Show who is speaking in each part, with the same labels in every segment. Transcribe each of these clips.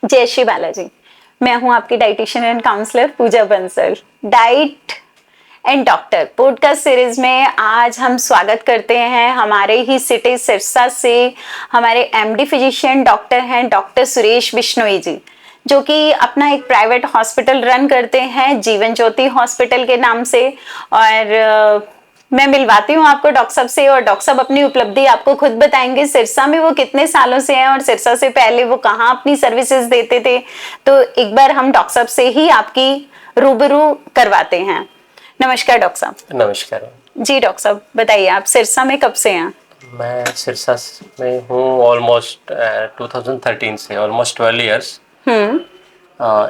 Speaker 1: जय श्री बालाजी। मैं हूं आपकी dietitian and counsellor Pooja Bansal. Diet and doctor podcast series में आज हम स्वागत करते हैं हमारे ही सिटी सिरसा से हमारे एमडी फिजिशियन डॉक्टर हैं डॉक्टर सुरेश बिश्नोई जी, जो कि अपना एक प्राइवेट हॉस्पिटल रन करते हैं जीवन ज्योति हॉस्पिटल के नाम से। और मैं मिलवाती हूँ आपको डॉक्टर साहब से, और डॉक्टर साहब अपनी उपलब्धि आपको खुद बताएंगे। सिरसा में वो कितने सालों से हैं और सिरसा से पहले वो कहाँ अपनी सर्विसेज देते थे। तो एक बार हम डॉक्टर साहब से ही आपकी रूबरू करवाते हैं। नमस्कार डॉक्टर साहब।
Speaker 2: नमस्कार
Speaker 1: जी डॉक्टर साहब बताइए, आप सिरसा में कब से हैं?
Speaker 2: मैं सिरसा में हूँ ऑलमोस्ट 2013 से, ऑलमोस्ट 12 इयर्स।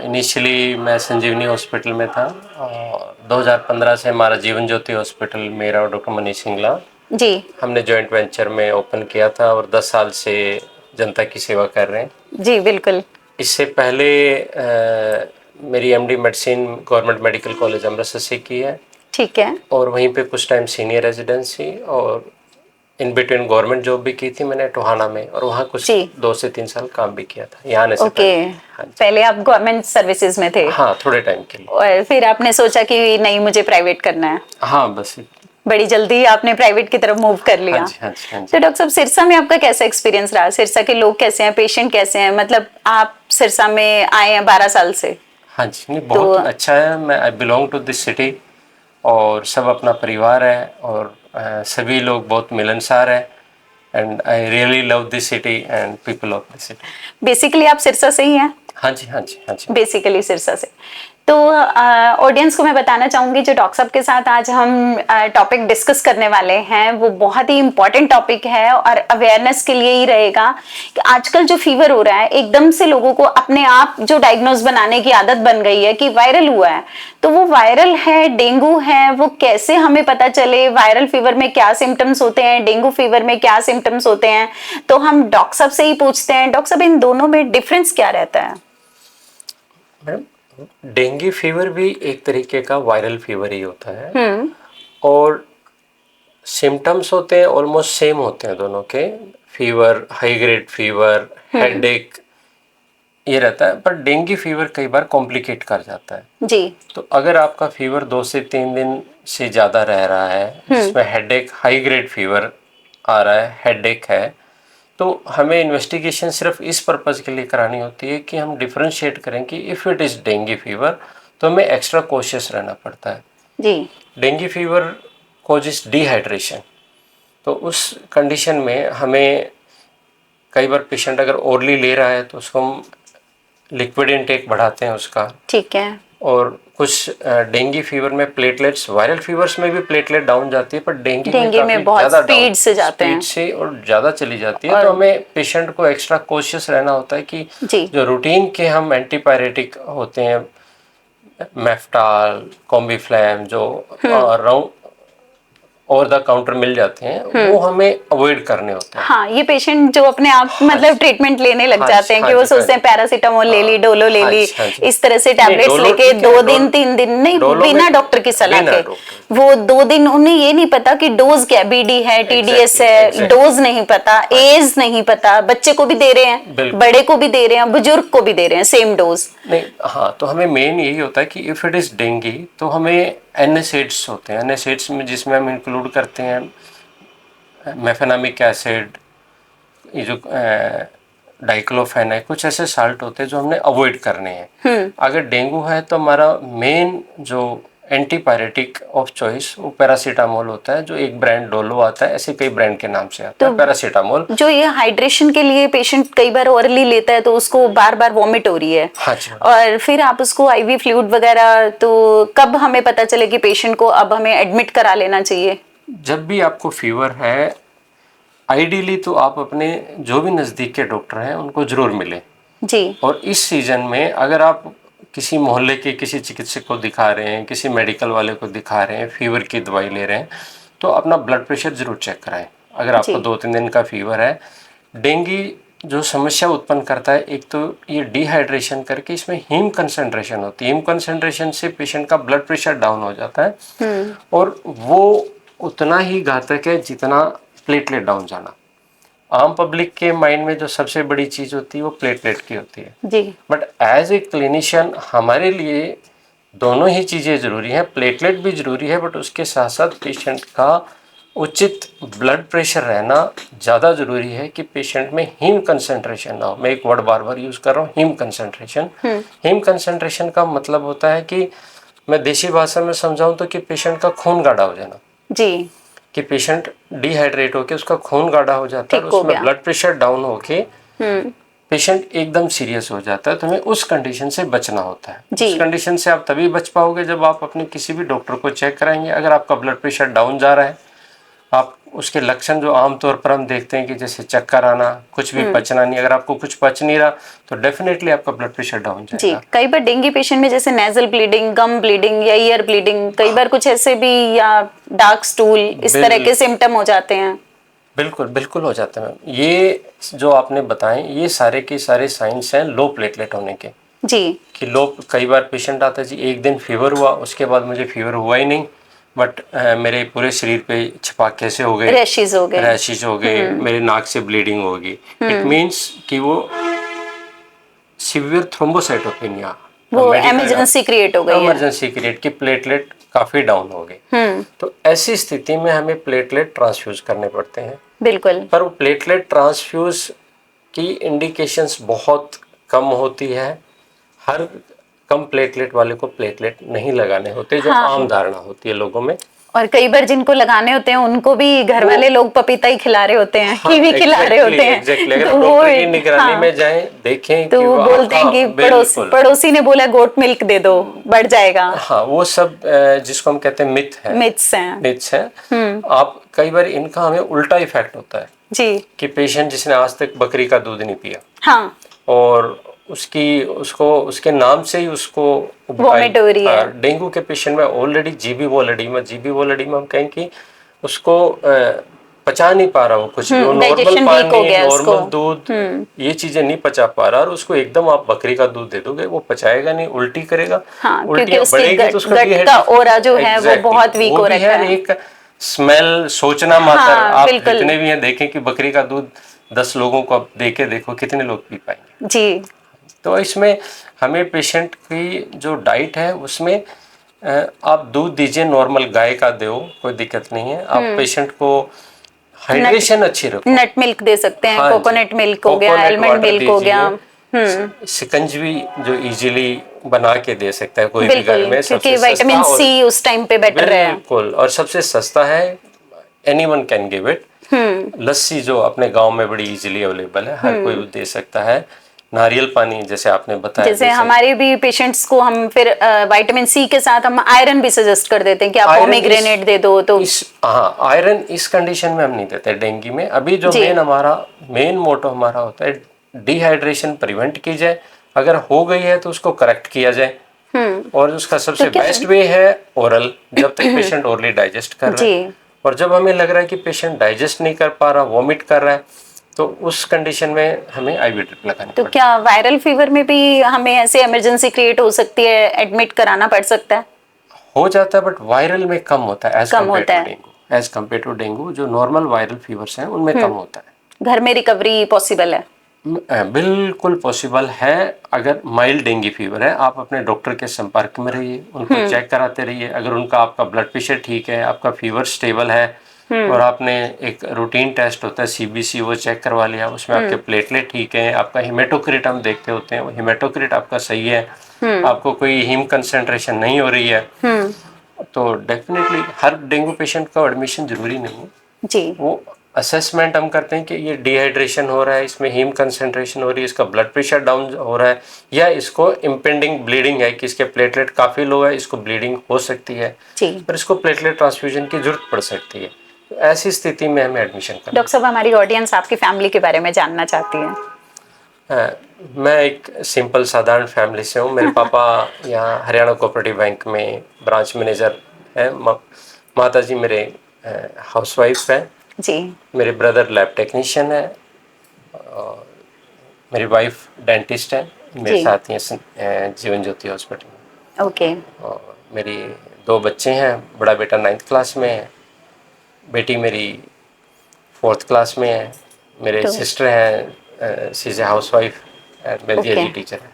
Speaker 2: इनिशियली मैं संजीवनी हॉस्पिटल में था और 2015 से हमारा जीवन ज्योति हॉस्पिटल, मेरा और डॉक्टर मनीष सिंगला
Speaker 1: जी
Speaker 2: हमने जॉइंट वेंचर में ओपन किया था और 10 साल से जनता की सेवा कर रहे हैं।
Speaker 1: जी बिल्कुल।
Speaker 2: इससे पहले मेरी MD medicine government medical college Amritsar से की है।
Speaker 1: ठीक है।
Speaker 2: और वहीं पे कुछ टाइम सीनियर रेजिडेंसी और इन बिटवीन गवर्नमेंट जॉब भी की थी मैंने टोहाना में, और वहाँ कुछ 2 से 3 साल काम भी किया था यहाँ आने से
Speaker 1: ओके।
Speaker 2: हाँ जी।
Speaker 1: पहले आप गवर्नमेंट सर्विसेज में थे?
Speaker 2: हाँ, थोड़े टाइम के लिए।
Speaker 1: और फिर आपने सोचा कि नहीं, मुझे प्राइवेट करना है।
Speaker 2: हाँ, बस
Speaker 1: बड़ी जल्दी आपने प्राइवेट की तरफ मूव कर लिया।
Speaker 2: हाँ जी, हाँ जी, हाँ जी।
Speaker 1: तो डॉक्टर साहब, सिरसा में आपका कैसा एक्सपीरियंस रहा? सिरसा के लोग कैसे हैं, पेशेंट कैसे हैं? मतलब आप सिरसा में आए हैं 12 साल से।
Speaker 2: हाँ जी, नहीं बहुत अच्छा है। मैं I belong to this city और सब अपना परिवार है और सभी लोग बहुत मिलनसार है। And I really love this city and people of this city.
Speaker 1: Basically आप सिरसा से ही हैं?
Speaker 2: हाँ जी, हाँ जी, हाँ जी।
Speaker 1: बेसिकली सिरसा से। तो ऑडियंस को मैं बताना चाहूंगी, जो डॉक्टर साहब के साथ आज हम टॉपिक डिस्कस करने वाले हैं वो बहुत ही इंपॉर्टेंट टॉपिक है और अवेयरनेस के लिए ही रहेगा कि आजकल जो फीवर हो रहा है, एकदम से लोगों को अपने आप जो डायग्नोज बनाने की आदत बन गई है कि वायरल हुआ है। तो वो वायरल है, डेंगू है, वो कैसे हमें पता चले? वायरल फीवर में क्या सिम्टम्स होते हैं, डेंगू फीवर में क्या सिम्टम्स होते हैं? तो हम डॉक्टर साहब से ही पूछते हैं, डॉक्टर साहब इन दोनों में डिफरेंस क्या रहता है?
Speaker 2: मैडम, डेंगू फीवर भी एक तरीके का वायरल फीवर ही होता है और सिम्टम्स होते हैं ऑलमोस्ट सेम होते हैं दोनों के। Fever, high grade fever, headache ये रहता है, पर डेंगू फीवर कई बार कॉम्प्लिकेट कर जाता है
Speaker 1: जी।
Speaker 2: तो अगर आपका फीवर 2 से 3 दिन से ज़्यादा रह रहा है, जिसमें हेडेक, हाई ग्रेड फीवर आ रहा है, हेडेक है, तो हमें इन्वेस्टिगेशन सिर्फ इस पर्पज़ के लिए करानी होती है कि हम डिफरेंशिएट करें कि if it is dengue fever तो हमें एक्स्ट्रा कॉशियस रहना पड़ता है
Speaker 1: जी।
Speaker 2: डेंगू फीवर कॉजेस डिहाइड्रेशन, तो उस कंडीशन में हमें कई बार पेशेंट अगर ओरली ले रहा है तो उसको हम लिक्विड इनटेक बढ़ाते हैं उसका।
Speaker 1: ठीक है।
Speaker 2: और कुछ डेंगू फीवर में प्लेटलेट्स, वायरल फीवर्स में भी प्लेटलेट डाउन जाती है, पर डेंगू
Speaker 1: में बहुत स्पीड से जाते हैं,
Speaker 2: स्पीड से और ज़्यादा चली जाती है। तो हमें पेशेंट को एक्स्ट्रा कॉशियस रहना होता है कि जो रूटीन के हम एंटीपायरेटिक होते हैं, मेफ्टाल, कॉम्बीफ्लैम, जो राउंड ओवर द काउंटर मिल जाते हैं, वो हमें अवॉइड करने होते हैं।
Speaker 1: हाँ, ये पेशेंट जो अपने आप मतलब ट्रीटमेंट लेने लग जाते हैं कि वो सोचते हैं पैरासीटामोल ले ली, डोलो ले ली, इस तरह से टैबलेट्स लेके 2 दिन 3 दिन नहीं, बिना डॉक्टर की सलाह के वो 2 दिन, उन्हें ये नहीं पता कि डोज क्या, बीडी है, टीडीएस है, डोज नहीं पता, एज नहीं पता, बच्चे को भी दे रहे हैं, बड़े को भी दे रहे हैं, बुजुर्ग को भी दे रहे हैं सेम डोज
Speaker 2: नहीं। हाँ, तो हमें मेन यही होता है कि इफ इट इज डेंगू तो हमें एनएसएइड्स होते हैं, एनएसएइड्स में जिसमें हम इंक्लूड करते हैं मेफेनामिक एसिड, ये जो डाइक्लोफेन है, कुछ ऐसे साल्ट होते हैं जो हमने अवॉइड करने हैं। अगर डेंगू है तो हमारा मेन जो एंटीपायरेटिक ऑफ चॉइस वो पैरासीटामोल होता है, जो एक ब्रांड डोलो आता है, ऐसे कई ब्रांड के नाम से आता है पैरासीटामोल।
Speaker 1: जो ये हाइड्रेशन के लिए पेशेंट कई बार ओरली लेता है तो उसको बार बार वॉमिट हो रही है।
Speaker 2: हाँ जी।
Speaker 1: और फिर आप उसको आईवी फ्लूइड वगैरह, तो कब हमें पता चले कि पेशेंट को अब हमें एडमिट करा लेना चाहिए?
Speaker 2: जब भी आपको फीवर है, आइडियली तो आप अपने जो भी नज़दीक के डॉक्टर हैं उनको जरूर मिलें
Speaker 1: जी।
Speaker 2: और इस सीजन में अगर आप किसी मोहल्ले के किसी चिकित्सक को दिखा रहे हैं, किसी मेडिकल वाले को दिखा रहे हैं, फीवर की दवाई ले रहे हैं, तो अपना ब्लड प्रेशर जरूर चेक कराएं। अगर आपको 2-3 दिन का फीवर है, डेंगू जो समस्या उत्पन्न करता है, एक तो ये डिहाइड्रेशन करके इसमें हीम कंसंट्रेशन होती है, हीम कंसंट्रेशन से पेशेंट का ब्लड प्रेशर डाउन हो जाता है और वो उतना ही घातक है जितना प्लेटलेट डाउन जाना। आम पब्लिक के माइंड में जो सबसे बड़ी चीज़ होती है वो प्लेटलेट की होती है।
Speaker 1: जी।
Speaker 2: बट एज ए क्लिनिशियन हमारे लिए दोनों ही चीज़ें ज़रूरी हैं, प्लेटलेट भी ज़रूरी है, बट उसके साथ साथ पेशेंट का उचित ब्लड प्रेशर रहना ज़्यादा ज़रूरी है कि पेशेंट में हीम कंसंट्रेशन ना हो। मैं एक वर्ड बार बार यूज़ कर रहा हूँ, हीम कंसंट्रेशन। हीम कंसंट्रेशन का मतलब होता है कि मैं देसी भाषा में समझाऊँ तो कि पेशेंट का खून गाढ़ा हो जाना,
Speaker 1: जी।
Speaker 2: कि पेशेंट डिहाइड्रेट होके उसका खून गाढ़ा हो जाता है और
Speaker 1: ठीक हो
Speaker 2: उसमें
Speaker 1: गया।
Speaker 2: ब्लड प्रेशर डाउन होके पेशेंट एकदम सीरियस हो जाता है। तो हमें उस कंडीशन से बचना होता है।
Speaker 1: जी।
Speaker 2: उस कंडीशन से आप तभी बच पाओगे जब आप अपने किसी भी डॉक्टर को चेक कराएंगे। अगर आपका ब्लड प्रेशर डाउन जा रहा है, आप उसके लक्षण जो आमतौर पर हम देखते हैं कि जैसे चक्कर आना, कुछ भी पचना नहीं, अगर आपको कुछ पच नहीं रहा तो डेफिनेटली आपका ब्लड प्रेशर डाउन
Speaker 1: जी।
Speaker 2: जाएगा।
Speaker 1: कई बार डेंगू पेशेंट में जैसे नेजल ब्लीडिंग, गम ब्लीडिंग या ईयर ब्लीडिंग, कई बार कुछ ऐसे भी, या डार्क स्टूल, इस तरह के सिम्टम हो जाते हैं।
Speaker 2: बिल्कुल बिल्कुल हो जाते हैं। ये जो आपने बताएं ये सारे के सारे साइंस हैं लो प्लेटलेट होने के।
Speaker 1: जी।
Speaker 2: कि लोग, कई बार पेशेंट आता है जी एक दिन फीवर हुआ, उसके बाद मुझे फीवर हुआ ही नहीं, बट मेरे पूरे शरीर पे छपाके से हो गए,
Speaker 1: रैशेस हो गए,
Speaker 2: रैशेज हो गए, मेरे नाक से ब्लीडिंग होगी। इट मीन्स कि वो सीवियर थ्रोम्बोसाइटोपेनिया,
Speaker 1: वो इमरजेंसी क्रिएट हो गई है।
Speaker 2: इमरजेंसी क्रिएट की प्लेटलेट काफ़ी डाउन हो गए। तो ऐसी स्थिति में हमें प्लेटलेट ट्रांसफ्यूज करने पड़ते हैं।
Speaker 1: बिल्कुल।
Speaker 2: पर वो प्लेटलेट ट्रांसफ्यूज की इंडिकेशंस बहुत कम होती है। हर कम प्लेटलेट वाले को प्लेटलेट नहीं लगाने होते, जो आम धारणा होती है लोगों में।
Speaker 1: और कई बार जिनको लगाने होते हैं उनको भी घर वाले लोग पपीता ही खिला रहे होते हैं, कीवी खिला रहे होते हैं।
Speaker 2: एग्जैक्टली। अगर डॉक्टर की निगरानी में जाएं, देखें
Speaker 1: तो
Speaker 2: कि
Speaker 1: वो बोलते हैं कि पड़ोसी ने बोला गोट मिल्क दे दो, बढ़ जाएगा।
Speaker 2: हाँ, वो सब जिसको हम कहते हैं मिथ है, मिथ्स हैं। आप कई बार इनका हमें उल्टा इफेक्ट होता है
Speaker 1: जी,
Speaker 2: कि पेशेंट जिसने आज तक बकरी का दूध नहीं पिया,
Speaker 1: हाँ,
Speaker 2: और उसके नाम से ही उसको
Speaker 1: वोमिट हो रही है।
Speaker 2: डेंगू के पेशेंट में ऑलरेडी जीबी वोलोडीमा हम कहें कि उसको पचा नहीं पा रहा, वो कुछ भी, नॉर्मल पानी, नॉर्मल दूध, ये चीजें नहीं पचा पा रहा, और उसको एकदम आप बकरी का दूध दे दोगे, वो पचाएगा नहीं, उल्टी करेगा।
Speaker 1: हाँ,
Speaker 2: उल्टियां बढ़ेगी तो उसका
Speaker 1: गट का ओरा जो है वो बहुत वीक हो रखा है।
Speaker 2: एक स्मेल सोचना मात्र। आप जितने भी हैं देखें कि बकरी का दूध 10 लोगों को आप देके देखो कितने लोग पी पाएंगे
Speaker 1: जी।
Speaker 2: तो इसमें हमें पेशेंट की जो डाइट है उसमें आप दूध दीजिए, नॉर्मल गाय का दो, कोई दिक्कत नहीं है। आप पेशेंट को हाइड्रेशन अच्छी रखो,
Speaker 1: नट मिल्क दे सकते हैं, कोकोनट मिल्क हो गया, आलमंड मिल्क हो गया,
Speaker 2: शिकंजवी जो इजीली बना के दे सकता है कोई भी घर में,
Speaker 1: क्योंकि विटामिन सी उस टाइम पे बेटर है।
Speaker 2: बिल्कुल, और सबसे सस्ता है, एनीवन कैन गिव इट। लस्सी जो अपने गांव में बड़ी इजीली अवेलेबल है, हर कोई दे सकता है। नारियल पानी जैसे आपने बताया,
Speaker 1: जैसे हमारे भी पेशेंट्स को हम फिर विटामिन सी के साथ हम आयरन भी सजेस्ट कर देते हैं कि आप पोमेग्रेनेट दे दो। तो
Speaker 2: हाँ, आयरन इस कंडीशन में हम नहीं देते डेंगू में। अभी जो मेन मोटो हमारा होता है, डिहाइड्रेशन प्रिवेंट की जाए, अगर हो गई है तो उसको करेक्ट किया जाए, और उसका सबसे बेस्ट वे है ओरल, जब तक पेशेंट ओरली डाइजेस्ट कर रहा है। और जब हमें लग रहा है कि पेशेंट डाइजेस्ट नहीं कर पा रहा, वॉमिट कर रहा है, तो उस कंडीशन में हमें आईवी ड्रिप लगानी
Speaker 1: तो क्या वायरल फीवर में भी हमें ऐसे इमरजेंसी क्रिएट हो सकती है, एडमिट कराना पड़ सकता है?
Speaker 2: हो जाता है, बट वायरल में कम होता है एज कम्पेयर टू डेंगू। जो नॉर्मल वायरल फीवर्स हैं उनमें कम होता है।
Speaker 1: घर में रिकवरी पॉसिबल है?
Speaker 2: बिल्कुल पॉसिबल है। अगर माइल्ड डेंगू फीवर है, आप अपने डॉक्टर के संपर्क में रहिए, उनको चेक कराते रहिए। अगर उनका आपका ब्लड प्रेशर ठीक है, आपका फीवर स्टेबल है, और आपने एक रूटीन टेस्ट होता है सीबीसी, वो चेक करवा लिया, उसमें आपके प्लेटलेट ठीक है, आपका हिमेटोक्रिट हम देखते होते हैं, वो हिमेटोक्रिट आपका सही है, आपको कोई हीम कंसेंट्रेशन नहीं हो रही है, तो डेफिनेटली हर डेंगू पेशेंट का एडमिशन जरूरी नहीं है
Speaker 1: जी।
Speaker 2: वो असेसमेंट हम करते हैं कि ये डिहाइड्रेशन हो रहा है, इसमें हीम कंसेंट्रेशन हो रही है, इसका ब्लड प्रेशर डाउन हो रहा है, या इसको इम्पेंडिंग ब्लीडिंग है कि इसके प्लेटलेट काफ़ी लो है, इसको ब्लीडिंग हो सकती है, पर इसको प्लेटलेट ट्रांसफ्यूजन की जरूरत पड़ सकती है। तो ऐसी स्थिति में हमें एडमिशन करना।
Speaker 1: डॉक्टर साहब, हमारी ऑडियंस आपकी फैमिली के बारे में जानना चाहती है।
Speaker 2: मैं एक सिंपल साधारण फैमिली से हूँ। मेरे पापा यहाँ हरियाणा कोऑपरेटिव बैंक में ब्रांच मैनेजर है, माता जी मेरे हाउसवाइफ हैं
Speaker 1: जी।
Speaker 2: मेरे ब्रदर लैब टेक्नीशियन है, और मेरी वाइफ डेंटिस्ट है, मेरे साथ ही जीवन ज्योति हॉस्पिटल में।
Speaker 1: ओके।
Speaker 2: और मेरी 2 बच्चे हैं, बड़ा बेटा 9th क्लास में है, बेटी मेरी 4th क्लास में है, मेरे
Speaker 1: तो
Speaker 2: सिस्टर हैं, she is a housewife and मेरी
Speaker 1: ओके
Speaker 2: जीएलडी टीचर है।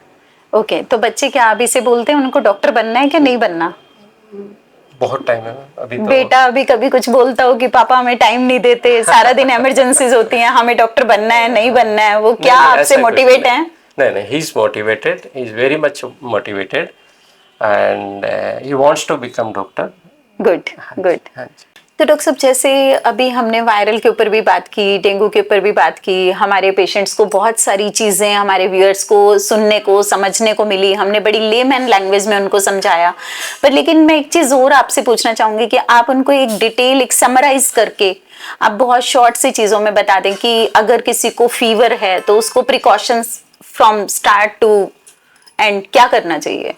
Speaker 1: ओके, तो बच्चे क्या अभी से बोलते हैं उनको डॉक्टर बनना है कि नहीं बनना?
Speaker 2: बहुत टाइम है अभी तो।
Speaker 1: बेटा अभी कभी कुछ बोलता हो कि पापा हमें टाइम नहीं देते, सारा दिन इमरजेंसीज होती हैं, हमें डॉक्टर बनना है नहीं बनना है, वो क्या
Speaker 2: नहीं,
Speaker 1: आपसे
Speaker 2: ऐसा कुछ
Speaker 1: मोटिवेट
Speaker 2: नहीं।
Speaker 1: है?
Speaker 2: नहीं, he is motivated, he is very much motivated and he wants to become doctor.
Speaker 1: Good
Speaker 2: हाँ
Speaker 1: गुड।
Speaker 2: जी, हाँ जी।
Speaker 1: तो डॉक्टर साहब, जैसे अभी हमने वायरल के ऊपर भी बात की, डेंगू के ऊपर भी बात की, हमारे पेशेंट्स को बहुत सारी चीज़ें, हमारे व्यूअर्स को सुनने को समझने को मिली, हमने बड़ी लेमैन लैंग्वेज में उनको समझाया। पर लेकिन मैं एक चीज़ और आपसे पूछना चाहूँगी कि आप उनको एक डिटेल, एक समराइज करके आप बहुत शॉर्ट सी चीज़ों में बता दें कि अगर किसी को फीवर है तो उसको precautions from start to end क्या करना चाहिए?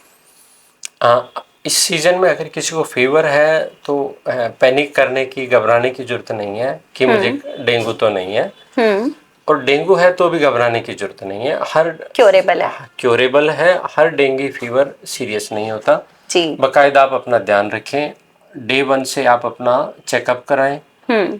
Speaker 2: इस सीजन में अगर किसी को फीवर है तो पैनिक करने की, घबराने की जरूरत नहीं है कि मुझे डेंगू तो नहीं है। और डेंगू है तो भी घबराने की जरूरत नहीं है। हर
Speaker 1: क्योरेबल है।
Speaker 2: क्योरेबल है। हर डेंगू फीवर सीरियस नहीं होता।
Speaker 1: जी।
Speaker 2: बाकायदा आप अपना ध्यान रखें। डे 1 से आप अपना चेकअप कराएं।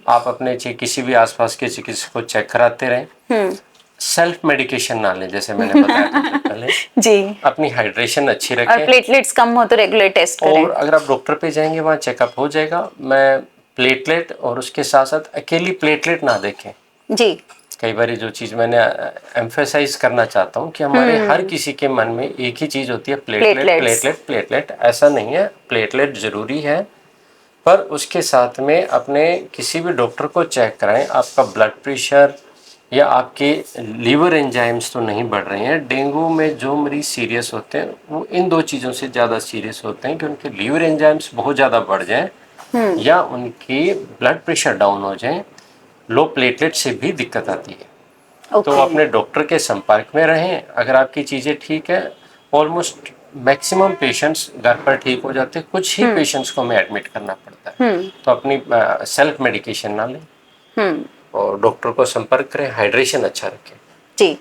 Speaker 2: आप अपने किसी भी आसपास के चिकित्सक को चेक कराते रहें। सेल्फ मेडिकेशन ना लें, जैसे मैंने बताया था पहले।
Speaker 1: जी।
Speaker 2: अपनी हाइड्रेशन अच्छी
Speaker 1: और
Speaker 2: रखें।
Speaker 1: प्लेटलेट्स कम हो तो रेगुलर टेस्ट करें।
Speaker 2: और अगर आप डॉक्टर पे जाएंगे वहाँ चेकअप हो जाएगा। मैं प्लेटलेट और उसके साथ साथ अकेली प्लेटलेट ना देखें।
Speaker 1: जी।
Speaker 2: कई बार जो चीज़ मैंने एम्फेसाइज करना चाहता हूँ कि हमारे हर किसी के मन में एक ही चीज़ होती है, प्लेटलेट
Speaker 1: प्लेटलेट्स।
Speaker 2: Platelet platelet. ऐसा नहीं है, प्लेटलेट ज़रूरी है, पर उसके साथ में अपने किसी भी डॉक्टर को चेक कराएं। आपका ब्लड प्रेशर या आपके लीवर एंजाइम्स तो नहीं बढ़ रहे हैं। डेंगू में जो मरीज सीरियस होते हैं वो इन दो चीज़ों से ज़्यादा सीरियस होते हैं कि उनके लीवर एंजाइम्स बहुत ज़्यादा बढ़ जाएं या उनकी ब्लड प्रेशर डाउन हो जाए। लो प्लेटलेट से भी दिक्कत आती है। तो अपने डॉक्टर के संपर्क में रहें। अगर आपकी चीज़ें ठीक है, ऑलमोस्ट मैक्सिमम पेशेंट्स घर पर ठीक हो जाते हैं। कुछ ही पेशेंट्स को हमें एडमिट करना पड़ता है। तो अपनी सेल्फ मेडिकेशन ना लें और डॉक्टर को संपर्क करें। हाइड्रेशन अच्छा रखें।
Speaker 1: जी।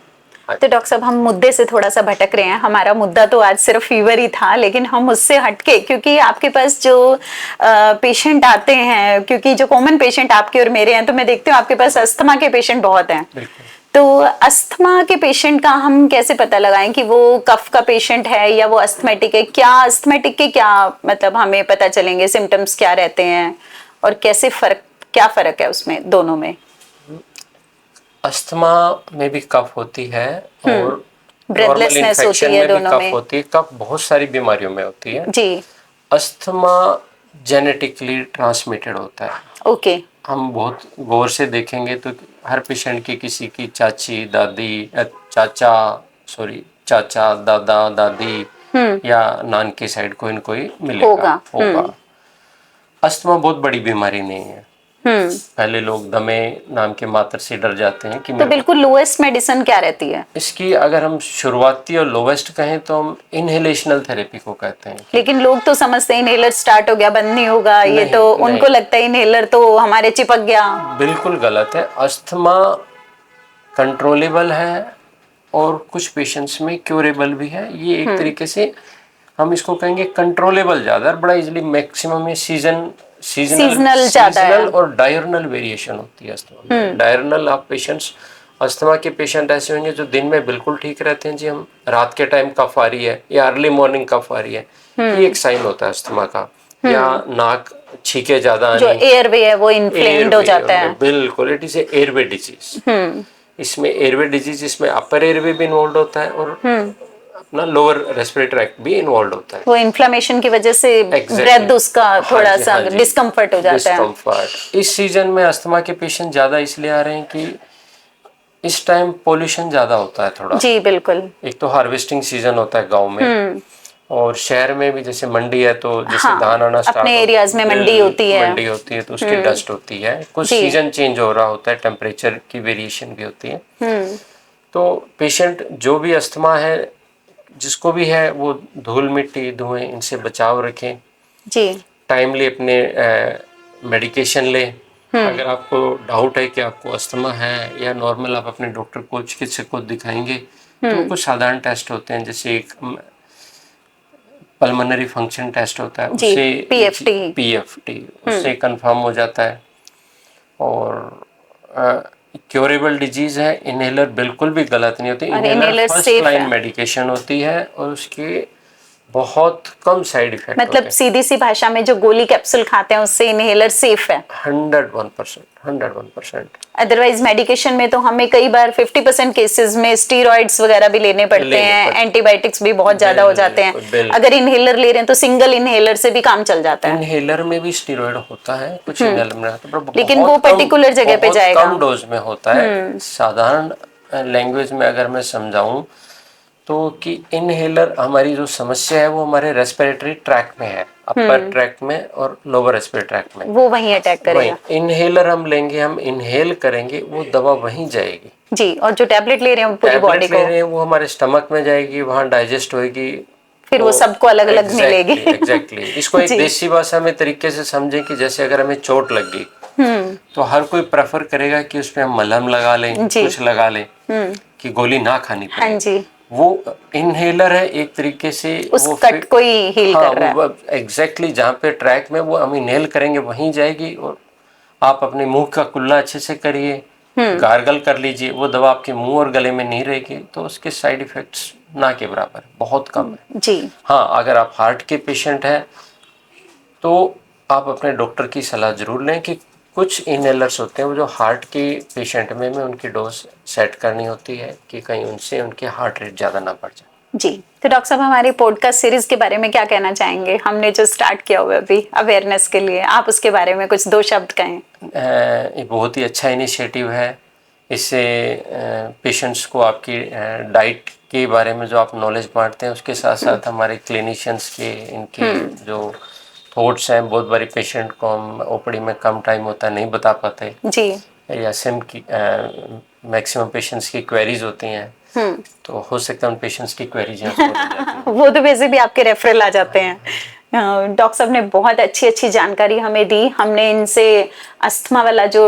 Speaker 1: तो डॉक्टर साहब, हम मुद्दे से थोड़ा सा भटक रहे हैं। हमारा मुद्दा तो आज सिर्फ फीवर ही था, लेकिन हम उससे हटके, क्योंकि आपके पास जो पेशेंट आते हैं, क्योंकि जो कॉमन पेशेंट आपके और मेरे हैं, तो मैं देखती हूँ आपके पास अस्थमा के पेशेंट बहुत हैं। तो अस्थमा के पेशेंट का हम कैसे पता लगाएं कि वो कफ का पेशेंट है या वो अस्थमेटिक है? क्या अस्थमेटिक के क्या मतलब हमें पता चलेंगे, सिम्टम्स क्या रहते हैं और कैसे क्या फर्क है उसमें दोनों में?
Speaker 2: अस्थमा में भी कफ होती है और नॉर्मल
Speaker 1: ब्रेथलेसनेस होती
Speaker 2: इन्फेक्शन
Speaker 1: है
Speaker 2: में भी
Speaker 1: दोनों
Speaker 2: कफ
Speaker 1: में।
Speaker 2: होती है। कफ बहुत सारी बीमारियों में होती है।
Speaker 1: जी।
Speaker 2: अस्थमा जेनेटिकली ट्रांसमिटेड होता है।
Speaker 1: ओके।
Speaker 2: हम बहुत गौर से देखेंगे तो हर पेशेंट की किसी की चाची, दादी, चाचा, दादा, दादी या नान के साइड कोई न कोई मिलेगा होगा। अस्थमा बहुत बड़ी बीमारी नहीं है। पहले लोग दमे नाम के मात्र से डर जाते हैं कि
Speaker 1: तो बिल्कुल लोएस्ट मेडिसिन क्या रहती है
Speaker 2: इसकी? अगर हम शुरुआती और लोवेस्ट कहें तो हम इनहेलेशनल थेरेपी को कहते हैं।
Speaker 1: लेकिन लोग तो समझते हैं इनहेलर स्टार्ट हो गया बंद नहीं होगा, ये तो उनको लगता है इनहेलर तो हमारे चिपक गया।
Speaker 2: बिल्कुल गलत है। अस्थमा कंट्रोलेबल है और कुछ पेशेंट्स में क्योरेबल भी है। ये एक तरीके से हम इसको कहेंगे कंट्रोलेबल ज़्यादा, बड़ा इजीली। मैक्सिमम में सीजनल और डायरनल वेरिएशन होती है अस्थमा में। डायरनल आप पेशेंट्स, अस्थमा के पेशेंट ऐसे होंगे जो दिन में बिल्कुल ठीक रहते हैं जी, हम रात के टाइम कफ आ रही है या अर्ली मॉर्निंग कफ आ रही है, ये एक साइन होता है अस्थमा का। या नाक छींके ज्यादा
Speaker 1: जो एयरवे है वो इन्फ्लेम्ड हो जाता है।
Speaker 2: बिल्कुल, इट इज एयरवे डिजीज। इसमें एयरवे डिजीज, इसमें अपर एयरवे भी इन्वॉल्व होता है और अपना लोअर रेस्पिरेटरी ट्रैक्ट भी इन्वॉल्व होता है।
Speaker 1: वो इन्फ्लेमेशन की वजह से ब्रेथ उसका थोड़ा सा डिस्कम्फर्ट हो जाता है।
Speaker 2: डिस्कम्फर्ट। इस सीजन में अस्थमा के पेशेंट ज्यादा इसलिए आ रहे हैं कि इस टाइम पोल्यूशन ज्यादा होता है थोड़ा।
Speaker 1: जी बिल्कुल।
Speaker 2: एक तो हार्वेस्टिंग सीजन होता है गांव में, और शहर में भी जैसे मंडी है तो जैसे धान आना स्टार्ट,
Speaker 1: अपने एरियाज में मंडी होती है
Speaker 2: तो उसकी डस्ट होती है। कुछ सीजन चेंज हो रहा होता है, टेम्परेचर की वेरिएशन भी होती है। तो पेशेंट जो भी अस्थमा है, जिसको भी है, वो धूल मिट्टी धुएं इनसे बचाव रखें
Speaker 1: जी। टाइमली
Speaker 2: अपने मेडिकेशन लें। अगर आपको डाउट है कि आपको अस्थमा है या नॉर्मल, आप अपने डॉक्टर को, चिकित्सक को दिखाएंगे। तो कुछ साधारण टेस्ट होते हैं, जैसे एक पल्मोनरी फंक्शन टेस्ट होता है, उससे पीएफटी उससे कंफर्म हो जाता है। और क्योरेबल डिजीज है, इनहेलर बिल्कुल भी गलत नहीं होती।
Speaker 1: और
Speaker 2: inhaler
Speaker 1: inhaler
Speaker 2: first
Speaker 1: safe
Speaker 2: line
Speaker 1: है।
Speaker 2: मेडिकेशन होती है और उसके बहुत कम साइड इफेक्ट
Speaker 1: मतलब
Speaker 2: होते
Speaker 1: सीधी सी भाषा में जो गोली कैप्सूल खाते हैं उससे इनहेलर सेफ है।
Speaker 2: हैं। 101%।
Speaker 1: अदरवाइज मेडिकेशन में तो हमें कई बार 50% केसेस में स्टीरॉइड्स वगैरह भी लेने पड़ते हैं, एंटीबायोटिक्स भी बहुत ज्यादा हो जाते हैं।
Speaker 2: बिल्कुल।
Speaker 1: अगर इनहेलर ले रहे हैं तो सिंगल इनहेलर से भी काम चल जाता है।
Speaker 2: इनहेलर में भी स्टीरॉयड होता है, कुछ इनहेलर में होता है, पर
Speaker 1: लेकिन
Speaker 2: बहुत
Speaker 1: वो
Speaker 2: कम,
Speaker 1: पर्टिकुलर जगह पे
Speaker 2: बहुत
Speaker 1: जाएगा।
Speaker 2: कम डोज में होता है। साधारण लैंग्वेज में अगर मैं समझाऊं तो कि इनहेलर हमारी जो समस्या है वो हमारे रेस्पिरेटरी ट्रैक में है, अपर ट्रैक में और लोअर रेस्पिरेटरी ट्रैक में।
Speaker 1: वो वहीं अटैक
Speaker 2: वहीं
Speaker 1: करेगा।
Speaker 2: इनहेलर हम लेंगे, हम इनहेल करेंगे, वो दवा वहीं जाएगी।
Speaker 1: जी, और जो टैबलेट ले रहे हैं वो पूरी बॉडी
Speaker 2: टैबलेट ले
Speaker 1: को,
Speaker 2: रहे हैं वो हमारे स्टमक में जाएगी, वहाँ डाइजेस्ट होएगी,
Speaker 1: फिर वो सबको अलग अलग मिलेगी।
Speaker 2: एग्जैक्टली। इसको एक
Speaker 1: जी।
Speaker 2: देसी भाषा में तरीके से समझें कि जैसे अगर हमें चोट लग गई तो हर कोई प्रेफर करेगा कि उसमें हम मलहम लगा लें,
Speaker 1: जी।
Speaker 2: कुछ लगा लें, कि गोली ना खानी पड़े।
Speaker 1: हाँ जी,
Speaker 2: वो इनहेलर है एक तरीके से,
Speaker 1: उस
Speaker 2: वो
Speaker 1: कट को ही हील
Speaker 2: हाँ,
Speaker 1: कर रहा है।
Speaker 2: वो एग्जैक्टली जहाँ पे ट्रैक में वो हम इनहेल करेंगे वहीं जाएगी। और आप अपने मुंह का कुल्ला अच्छे से करिए, गार्गल कर लीजिए, वो दवा आपके मुंह और गले में नहीं रहेगी, तो उसके साइड इफेक्ट्स ना के बराबर बहुत कम है।
Speaker 1: जी।
Speaker 2: हाँ, अगर आप हार्ट के पेशेंट हैं तो आप अपने डॉक्टर की सलाह जरूर लें कि कुछ इनहेलर्स होते हैं वो जो हार्ट के पेशेंट में उनकी डोज सेट करनी होती है कि कहीं उनसे उनके हार्ट रेट ज़्यादा ना बढ़ जाए।
Speaker 1: जी, तो डॉक्टर साहब हमारी पॉडकास्ट सीरीज के बारे में क्या कहना चाहेंगे? हमने जो स्टार्ट किया हुआ है अभी अवेयरनेस के लिए, आप उसके बारे में कुछ 2 शब्द कहें।
Speaker 2: ये बहुत ही अच्छा इनिशिएटिव है। इससे पेशेंट्स को आपकी डाइट के बारे में जो आप नॉलेज बांटते हैं उसके साथ साथ हमारे क्लिनिशियंस के इनके जो थॉट्स हैं, बहुत बारी पेशेंट को हम ओपीडी में कम टाइम होता है नहीं बता पाते
Speaker 1: जी।
Speaker 2: या सिम की मैक्सिमम पेशेंट्स की क्वेरीज होती हैं, तो हो सकता है उन पेशेंट्स की क्वेरीज
Speaker 1: वो तो वैसे भी आपके रेफरल आ जाते हैं। डॉक्टर साहब ने बहुत अच्छी अच्छी जानकारी हमें दी। हमने इनसे अस्थमा वाला जो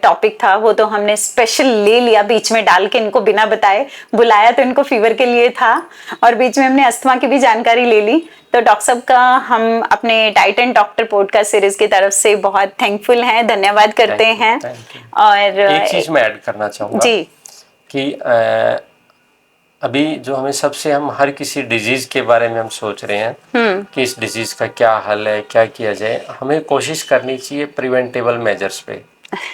Speaker 1: टॉपिक था वो तो हमने स्पेशल ले लिया, बीच में डाल के इनको बिना बताए बुलाया तो इनको फीवर के लिए था, और बीच में हमने अस्थमा की भी जानकारी ले ली। तो डॉक्टर साहब का हम अपने diet and doctor podcast series की तरफ से बहुत थैंकफुल हैं, धन्यवाद करते हैं। और
Speaker 2: एक चीज मैं ऐड करना चाहूँगा
Speaker 1: जी
Speaker 2: कि अभी जो हमें सबसे, हम हर किसी डिजीज के बारे में हम सोच रहे हैं कि इस डिजीज का क्या हल है, क्या किया जाए। हमें कोशिश करनी चाहिए प्रिवेंटेबल मेजर्स पे।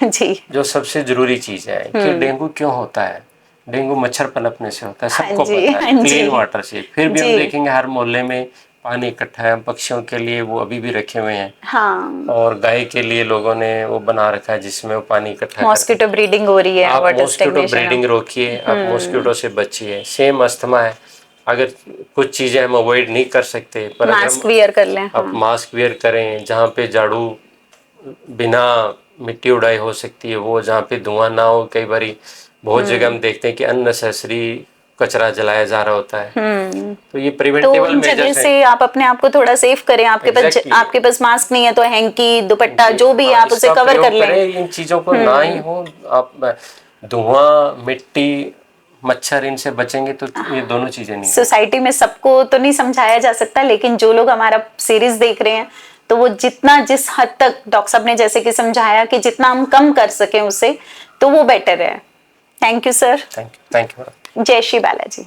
Speaker 1: जी।
Speaker 2: जो सबसे जरूरी चीज है कि डेंगू क्यों होता है, डेंगू मच्छर पनपने से होता है, सबको
Speaker 1: हाँ जी,
Speaker 2: पता है,
Speaker 1: हाँ
Speaker 2: क्लीन
Speaker 1: जी।
Speaker 2: वाटर से। फिर भी हम
Speaker 1: जी।
Speaker 2: देखेंगे हर मोहल्ले में पानी इकट्ठा है, पक्षियों के लिए वो अभी भी रखे हुए हैं,
Speaker 1: हाँ,
Speaker 2: और गाय के लिए लोगों ने वो बना रखा है जिसमें वो पानी इकट्ठा
Speaker 1: मॉस्किटो ब्रीडिंग हो रही है।
Speaker 2: आप
Speaker 1: वाटर
Speaker 2: मॉस्किटो
Speaker 1: स्टैग्नेशन।
Speaker 2: ब्रीडिंग रोकिए, आप मॉस्किटो से बचिए। सेम अस्थमा है, अगर कुछ चीजें हम अवॉइड नहीं कर सकते पर अगर
Speaker 1: मास्क वियर कर लें।
Speaker 2: आप मास्क वियर करें, जहाँ पे झाड़ू बिना मिट्टी उड़ाई हो सकती है वो, जहाँ पे धुआं ना हो। कई बारी बहुत जगह हम देखते हैं कि अननेसेसरी कचरा जलाया जा रहा होता है, तो ये
Speaker 1: तो
Speaker 2: प्रिवेंटेबल
Speaker 1: उन जगह
Speaker 2: मेजर्स
Speaker 1: से आप अपने आप को थोड़ा सेफ करें। आपके पास मास्क नहीं है तो हैंकी, दुपट्टा, जो भी आप उसे कवर कर लें।
Speaker 2: इन चीजों को ना ही हो, आप धुआं, मिट्टी, मच्छर, इनसे बचेंगे तो ये दोनों चीजें नहीं।
Speaker 1: सोसाइटी में सबको तो नहीं समझाया जा सकता, लेकिन जो लोग हमारा सीरीज देख रहे हैं तो वो जितना, जिस हद तक डॉक्टर साहब ने जैसे कि समझाया कि जितना हम कम कर सकें उसे, तो वो बेटर है। Thank you sir.
Speaker 2: Thank you.
Speaker 1: जय श्री बालाजी।